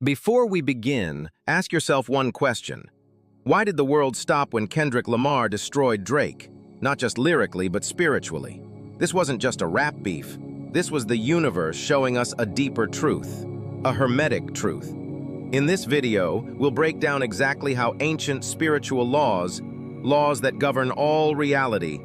Before we begin, ask yourself one question. Why did the world stop when Kendrick Lamar destroyed Drake? Not just lyrically, but spiritually. This wasn't just a rap beef. This was the universe showing us a deeper truth, a hermetic truth. In this video, we'll break down exactly how ancient spiritual laws that govern all reality,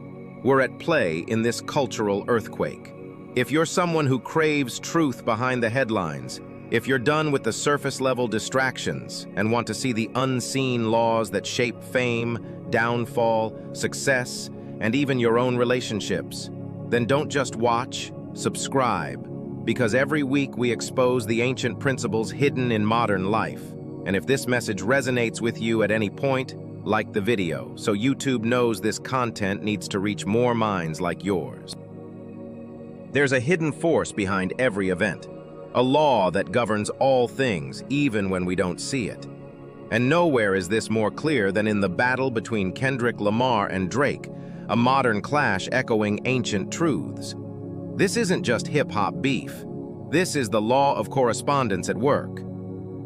were at play in this cultural earthquake. If you're someone who craves truth behind the headlines, if you're done with the surface-level distractions and want to see the unseen laws that shape fame, downfall, success, and even your own relationships, then don't just watch, subscribe, because every week we expose the ancient principles hidden in modern life. And if this message resonates with you at any point, like the video, so YouTube knows this content needs to reach more minds like yours. There's a hidden force behind every event. A law that governs all things, even when we don't see it. And nowhere is this more clear than in the battle between Kendrick Lamar and Drake, a modern clash echoing ancient truths. This isn't just hip-hop beef. This is the law of correspondence at work.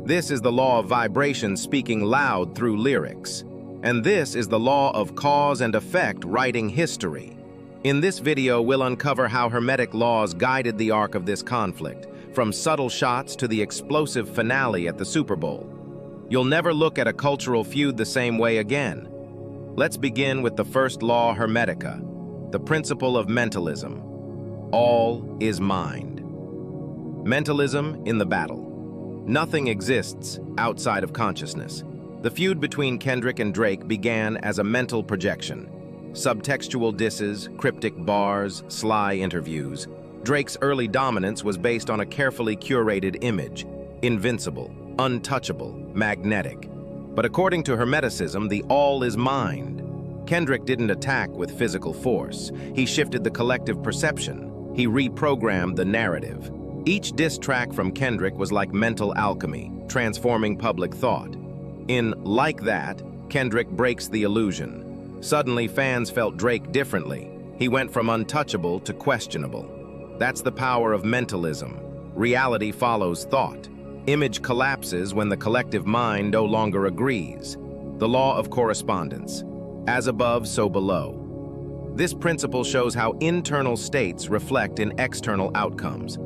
This is the law of vibration speaking loud through lyrics. And this is the law of cause and effect writing history. In this video, we'll uncover how Hermetic laws guided the arc of this conflict, from subtle shots to the explosive finale at the Super Bowl. You'll never look at a cultural feud the same way again. Let's begin with the first law Hermetica, the principle of mentalism. All is mind. Mentalism in the battle. Nothing exists outside of consciousness. The feud between Kendrick and Drake began as a mental projection. Subtextual disses, cryptic bars, sly interviews. Drake's early dominance was based on a carefully curated image, invincible, untouchable, magnetic. But according to Hermeticism, the all is mind. Kendrick didn't attack with physical force. He shifted the collective perception. He reprogrammed the narrative. Each diss track from Kendrick was like mental alchemy, transforming public thought. In Like That, Kendrick breaks the illusion. Suddenly, fans felt Drake differently. He went from untouchable to questionable. That's the power of mentalism. Reality follows thought. Image collapses when the collective mind no longer agrees. The law of correspondence. As above, so below. This principle shows how internal states reflect in external outcomes.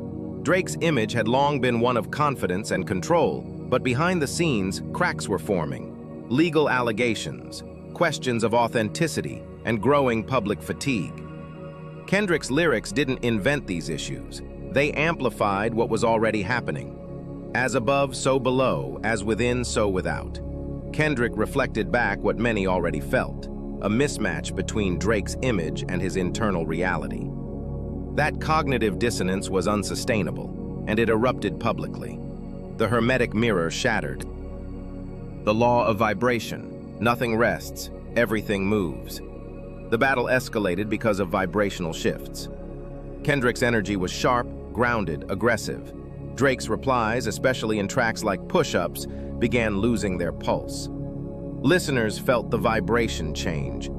Drake's image had long been one of confidence and control, but behind the scenes, cracks were forming. Legal allegations, questions of authenticity, and growing public fatigue. Kendrick's lyrics didn't invent these issues. They amplified what was already happening. As above, so below, as within, so without. Kendrick reflected back what many already felt, a mismatch between Drake's image and his internal reality. That cognitive dissonance was unsustainable, and it erupted publicly. The hermetic mirror shattered. The law of vibration. Nothing rests, everything moves. The battle escalated because of vibrational shifts. Kendrick's energy was sharp, grounded, aggressive. Drake's replies, especially in tracks like Push-Ups, began losing their pulse. Listeners felt the vibration change.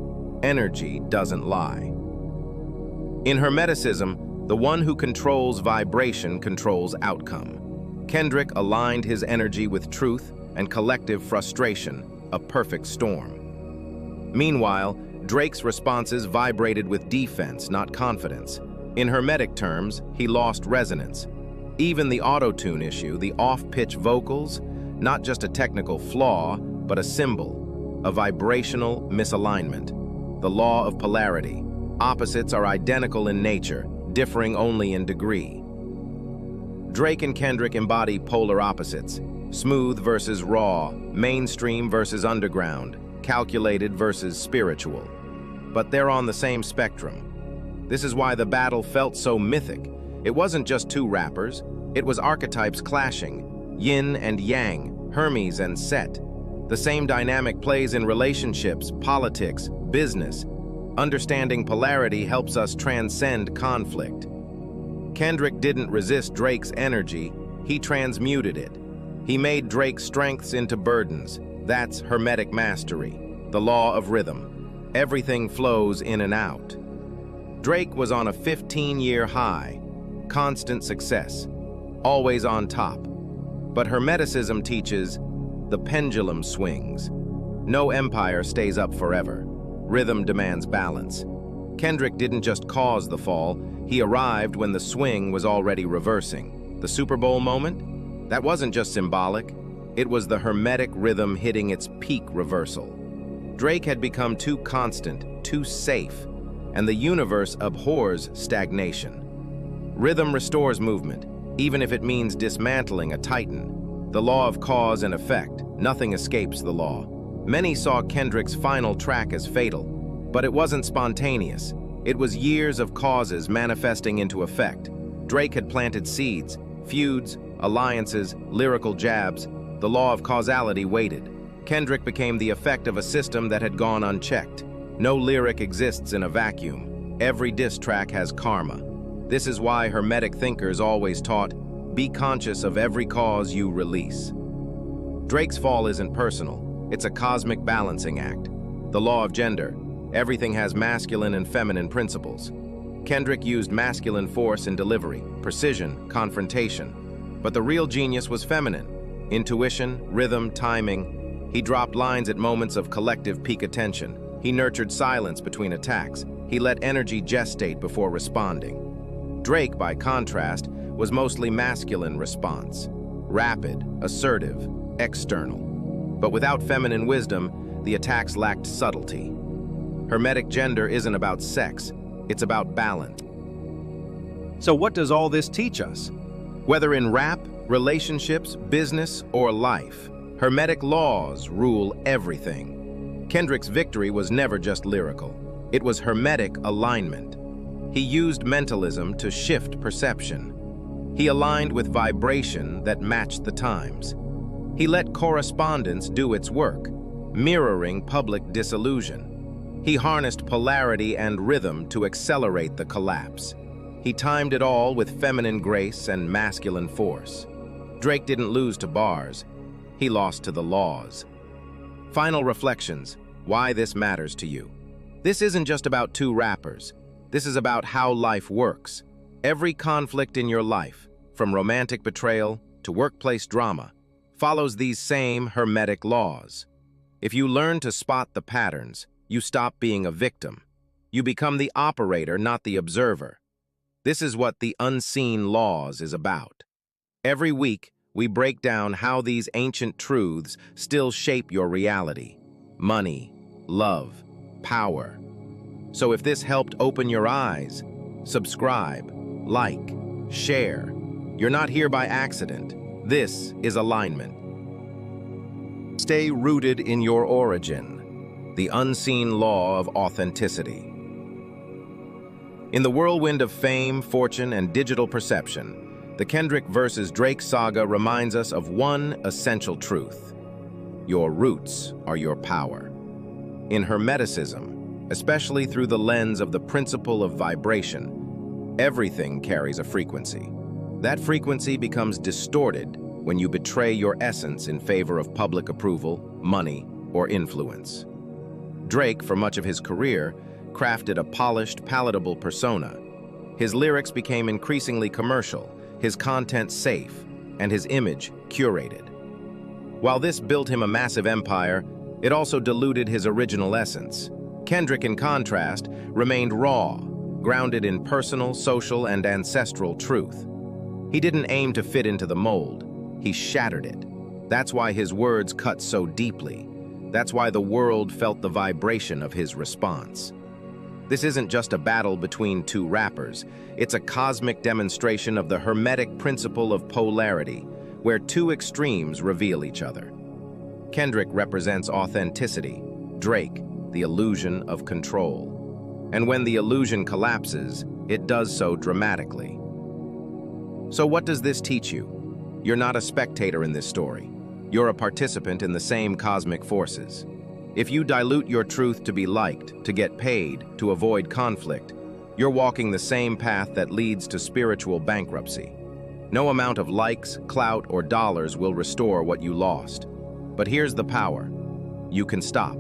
Energy doesn't lie. In Hermeticism, the one who controls vibration controls outcome. Kendrick aligned his energy with truth and collective frustration, a perfect storm. Meanwhile, Drake's responses vibrated with defense, not confidence. In Hermetic terms, he lost resonance. Even the auto-tune issue, the off-pitch vocals, not just a technical flaw, but a symbol, a vibrational misalignment. The law of polarity. Opposites are identical in nature, differing only in degree. Drake and Kendrick embody polar opposites, smooth versus raw, mainstream versus underground, calculated versus spiritual. But they're on the same spectrum. This is why the battle felt so mythic. It wasn't just two rappers, it was archetypes clashing, yin and yang, Hermes and Set. The same dynamic plays in relationships, politics, business. Understanding polarity helps us transcend conflict. Kendrick didn't resist Drake's energy, he transmuted it. He made Drake's strengths into burdens. That's Hermetic mastery, the law of rhythm. Everything flows in and out. Drake was on a 15-year high, constant success, always on top. But Hermeticism teaches the pendulum swings. No empire stays up forever. Rhythm demands balance. Kendrick didn't just cause the fall, he arrived when the swing was already reversing. The Super Bowl moment? That wasn't just symbolic. It was the Hermetic rhythm hitting its peak reversal. Drake had become too constant, too safe, and the universe abhors stagnation. Rhythm restores movement, even if it means dismantling a titan. The law of cause and effect, nothing escapes the law. Many saw Kendrick's final track as fatal, but it wasn't spontaneous. It was years of causes manifesting into effect. Drake had planted seeds, feuds, alliances, lyrical jabs. The law of causality waited. Kendrick became the effect of a system that had gone unchecked. No lyric exists in a vacuum. Every diss track has karma. This is why Hermetic thinkers always taught, be conscious of every cause you release. Drake's fall isn't personal. It's a cosmic balancing act. The law of gender. Everything has masculine and feminine principles. Kendrick used masculine force in delivery, precision, confrontation. But the real genius was feminine. Intuition, rhythm, timing. He dropped lines at moments of collective peak attention. He nurtured silence between attacks. He let energy gestate before responding. Drake, by contrast, was mostly masculine response. Rapid, assertive, external. But without feminine wisdom, the attacks lacked subtlety. Hermetic gender isn't about sex, it's about balance. So what does all this teach us? Whether in rap, relationships, business, or life, Hermetic laws rule everything. Kendrick's victory was never just lyrical. It was Hermetic alignment. He used mentalism to shift perception. He aligned with vibration that matched the times. He let correspondence do its work, mirroring public disillusion. He harnessed polarity and rhythm to accelerate the collapse. He timed it all with feminine grace and masculine force. Drake didn't lose to bars. He lost to the laws. Final reflections, why this matters to you. This isn't just about two rappers. This is about how life works. Every conflict in your life, from romantic betrayal to workplace drama, follows these same Hermetic laws. If you learn to spot the patterns, you stop being a victim. You become the operator, not the observer. This is what the unseen laws is about. Every week, we break down how these ancient truths still shape your reality. Money, love, power. So if this helped open your eyes, subscribe, like, share. You're not here by accident. This is alignment. Stay rooted in your origin, the unseen law of authenticity. In the whirlwind of fame, fortune, and digital perception, the Kendrick versus Drake saga reminds us of one essential truth. Your roots are your power. In Hermeticism, especially through the lens of the principle of vibration, everything carries a frequency. That frequency becomes distorted when you betray your essence in favor of public approval, money, or influence. Drake, for much of his career, crafted a polished, palatable persona. His lyrics became increasingly commercial, his content safe, and his image curated. While this built him a massive empire, it also diluted his original essence. Kendrick, in contrast, remained raw, grounded in personal, social, and ancestral truth. He didn't aim to fit into the mold. He shattered it. That's why his words cut so deeply. That's why the world felt the vibration of his response. This isn't just a battle between two rappers. It's a cosmic demonstration of the Hermetic principle of polarity, where two extremes reveal each other. Kendrick represents authenticity, Drake, the illusion of control. And when the illusion collapses, it does so dramatically. So what does this teach you? You're not a spectator in this story. You're a participant in the same cosmic forces. If you dilute your truth to be liked, to get paid, to avoid conflict, you're walking the same path that leads to spiritual bankruptcy. No amount of likes, clout, or dollars will restore what you lost. But here's the power. You can stop.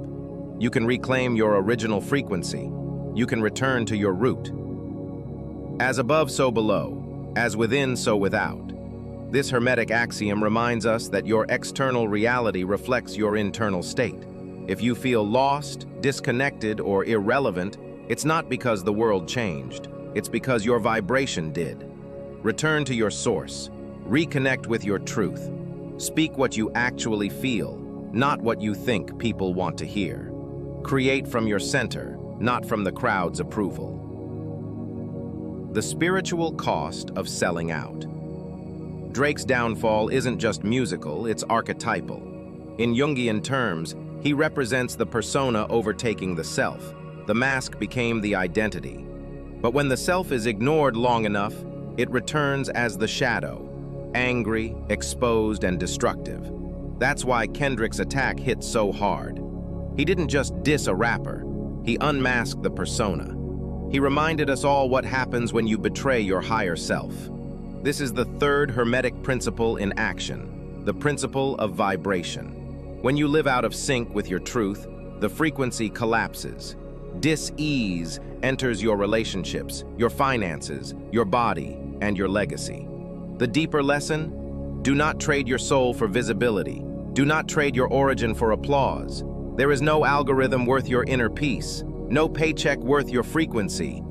You can reclaim your original frequency. You can return to your root. As above, so below. As within, so without. This Hermetic axiom reminds us that your external reality reflects your internal state. If you feel lost, disconnected, or irrelevant, it's not because the world changed. It's because your vibration did. Return to your source. Reconnect with your truth. Speak what you actually feel, not what you think people want to hear. Create from your center, not from the crowd's approval. The spiritual cost of selling out. Drake's downfall isn't just musical, it's archetypal. In Jungian terms, he represents the persona overtaking the self. The mask became the identity. But when the self is ignored long enough, it returns as the shadow, angry, exposed, and destructive. That's why Kendrick's attack hit so hard. He didn't just diss a rapper, he unmasked the persona. He reminded us all what happens when you betray your higher self. This is the third Hermetic principle in action, the principle of vibration. When you live out of sync with your truth, the frequency collapses. Dis-ease enters your relationships, your finances, your body, and your legacy. The deeper lesson? Do not trade your soul for visibility. Do not trade your origin for applause. There is no algorithm worth your inner peace, no paycheck worth your frequency,